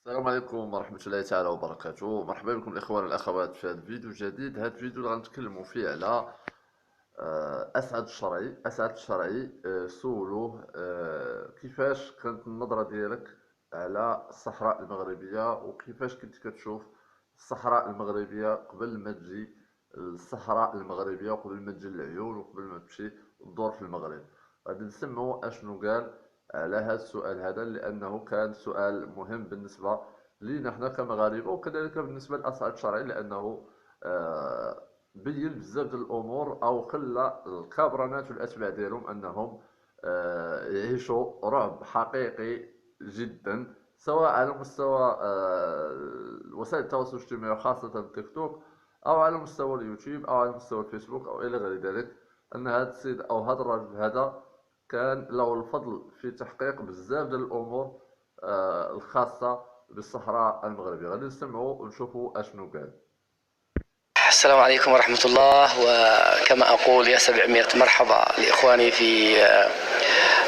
السلام عليكم ورحمة الله تعالى وبركاته. مرحبا بكم الإخوان والأخوات في هذا الفيديو الجديد. هذا الفيديو اللي غنتكلموا فيه على أسعد الشرعي. سولوه كيفاش كانت النظرة ديالك على الصحراء المغربية، وكيفاش كنت كتشوف الصحراء المغربية قبل ما تجي الصحراء المغربية، وقبل ما تجي العيون، وقبل ما تمشي تدور في المغرب. غادي نسمعوا اشنو قال على هذا السؤال هذا، لأنه كان سؤال مهم بالنسبة لينا حنا كمغاربة، وكذلك بالنسبة لأسعد الشرعي، لأنه بين بزاف ديال الأمور، أو خلى الكابرانات والأتباع ديالهم أنهم يعيشوا رعب حقيقي جدا، سواء على مستوى وسائل التواصل الاجتماعي وخاصة التيك توك، أو على مستوى اليوتيوب، أو على مستوى الفيسبوك، أو إلى غير ذلك. أن هذا السيد أو هذا الرجل هذا كان له الفضل في تحقيق بزاف ديال الامور الخاصه بالصحراء المغربيه. غادي نسمعوا ونشوفوا اشنو قال. السلام عليكم ورحمة الله. وكما أقول يا 700 مرحبا لإخواني في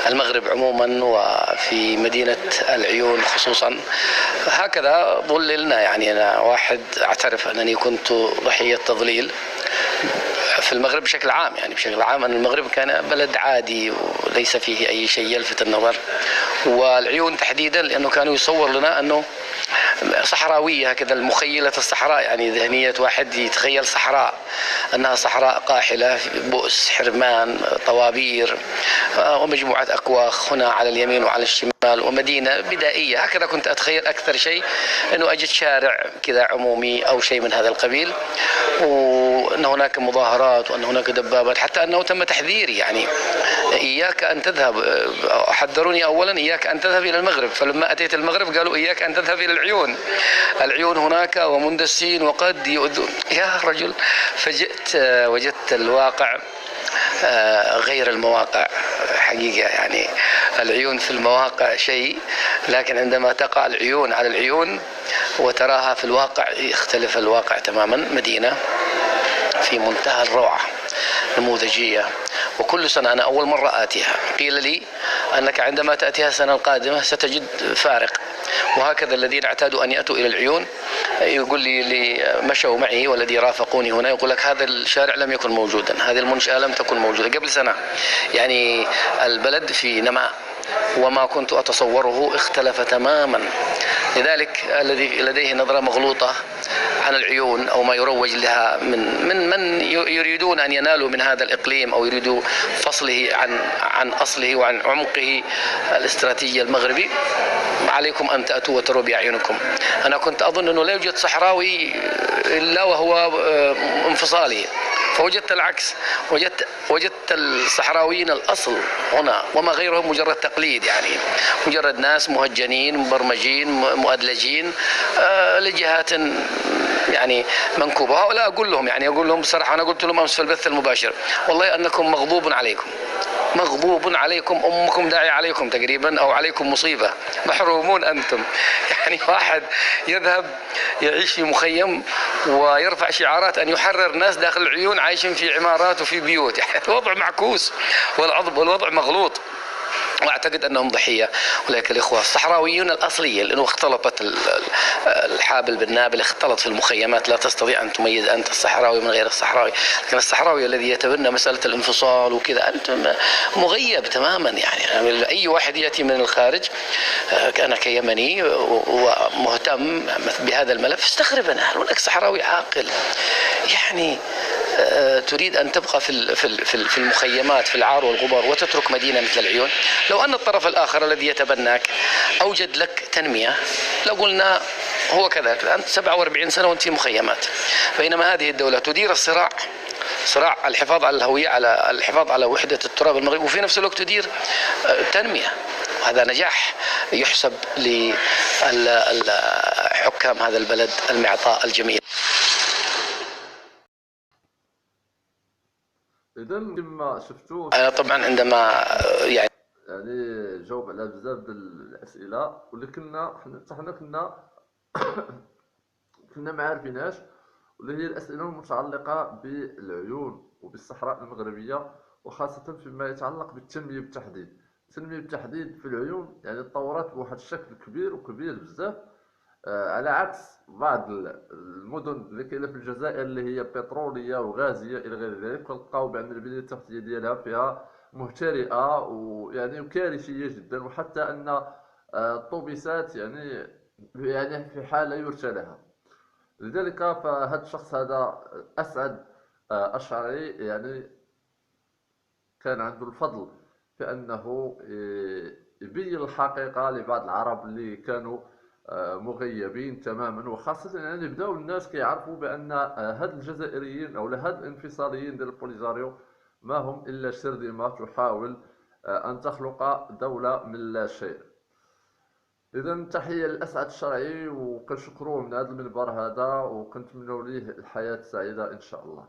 المغرب عموما وفي مدينة العيون خصوصا. هكذا ضللنا، يعني أنا واحد أعترف أنني كنت ضحية تضليل في المغرب بشكل عام. يعني بشكل عام أن المغرب كان بلد عادي وليس فيه أي شيء يلفت النظر، والعيون تحديدا لأنه كانوا يصور لنا أنه صحراوية هكذا، المخيلة الصحراء، يعني ذهنية واحد يتخيل صحراء أنها صحراء قاحلة، بؤس، حرمان، طوابير، ومجموعة أكواخ هنا على اليمين وعلى الشمال، ومدينة بدائية. هكذا كنت أتخيل. أكثر شيء أنه أجد شارع كذا عمومي أو شيء من هذا القبيل، وأن هناك مظاهرات وأن هناك دبابات، حتى أنه تم تحذيري، يعني إياك أن تذهب. حذروني أولا إياك أن تذهب إلى المغرب، فلما أتيت المغرب قالوا إياك أن تذهب إلى العيون. العيون هناك ومندسين وقد يؤذون يا رجل. فجئت وجدت الواقع غير المواقع حقيقة. يعني العيون في المواقع شيء، لكن عندما تقع العيون على العيون وتراها في الواقع يختلف الواقع تماما. مدينة في منتهى الروعة، نموذجية، وكل سنة أنا أول مرة آتيها قيل لي أنك عندما تأتيها السنة القادمة ستجد فارق. وهكذا الذين اعتادوا أن يأتوا إلى العيون يقول لي اللي مشوا معي والذي رافقوني هنا، يقول لك هذا الشارع لم يكن موجودا، هذه المنشأة لم تكن موجودة قبل سنة. يعني البلد في نماء، وما كنت أتصوره اختلف تماما. لذلك الذي لديه نظرة مغلوطة عن العيون أو ما يروج لها من يريدون أن ينالوا من هذا الإقليم، أو يريدوا فصله عن أصله وعن عمقه الاستراتيجي المغربي، عليكم أن تأتوا وتروا بأعينكم. أنا كنت أظن أنه لا يوجد صحراوي إلا وهو انفصالي، فوجدت العكس. وجدت الصحراويين الأصل هنا، وما غيرهم مجرد تقليد، يعني مجرد ناس مهجنين مبرمجين مؤدلجين لجهات يعني منكوبة. هؤلاء أقول لهم بصراحة، أنا قلت لهم أمس في البث المباشر، والله أنكم مغضوب عليكم، مغضوب عليكم، أمكم داعي عليكم تقريبا، أو عليكم مصيبة، محرومون أنتم. يعني واحد يذهب يعيش في مخيم ويرفع شعارات أن يحرر ناس داخل العيون عايشين في عمارات وفي بيوت. يعني الوضع معكوس والوضع مغلوط، واعتقد انهم ضحيه. ولكن الاخوه الصحراويون الاصليين، لانه اختلطت الحابل بالنابل، اختلط في المخيمات، لا تستطيع ان تميز انت الصحراوي من غير الصحراوي. لكن الصحراوي الذي يتبنى مساله الانفصال وكذا، انت مغيب تماما. يعني اي واحد ياتي من الخارج، انا كيمني ومهتم بهذا الملف، استغرب انا، هل هناك صحراوي عاقل يعني تريد أن تبقى في المخيمات في العار والغبار وتترك مدينة مثل العيون؟ لو أن الطرف الآخر الذي يتبناك أوجد لك تنمية لقلنا هو كذلك. أنت 47 سنة وأنت في مخيمات، بينما هذه الدولة تدير صراع الحفاظ على الهوية، على الحفاظ على وحدة التراب المغربي، وفي نفس الوقت تدير تنمية. وهذا نجاح يحسب لحكام هذا البلد المعطاء الجميل. اذا كما شفتوا أنا طبعا عندما يعني جاوب على بزاف ديال الاسئله، ولكن حنا كنا ما عارفينهاش، واللي هي الاسئله المتعلقه بالعيون وبالصحراء المغربيه، وخاصه فيما يتعلق بالتنميه بالتحديد. التنميه بالتحديد في العيون يعني تطورات بواحد الشكل كبير وكبير بزاف، على عكس بعض المدن اللي كاينه في الجزائر اللي هي بتروليه وغازيه الى غير ذلك، كنلقاو بان البنيه التحتيه ديالها فيها مهترئه ويعني وكارثيه جدا، وحتى ان الطوبيسات يعني في حال لا يرثى لها. لذلك فهذا الشخص هذا أسعد أشعري يعني كان عنده الفضل في أنه يبين الحقيقة لبعض العرب اللي كانوا مغيبين تماما، وخاصة يعني بداو الناس كيعرفوا بأن هاد الجزائريين أو هاد الانفصاليين ديال البوليزاريو ما هم إلا شرذمة تحاول أن تخلق دولة من لا شيء. إذا تحية للأسعد الشرعي، وكنشكروه من هذا المنبر هذا، وكنتمنوا ليه الحياة السعيدة إن شاء الله.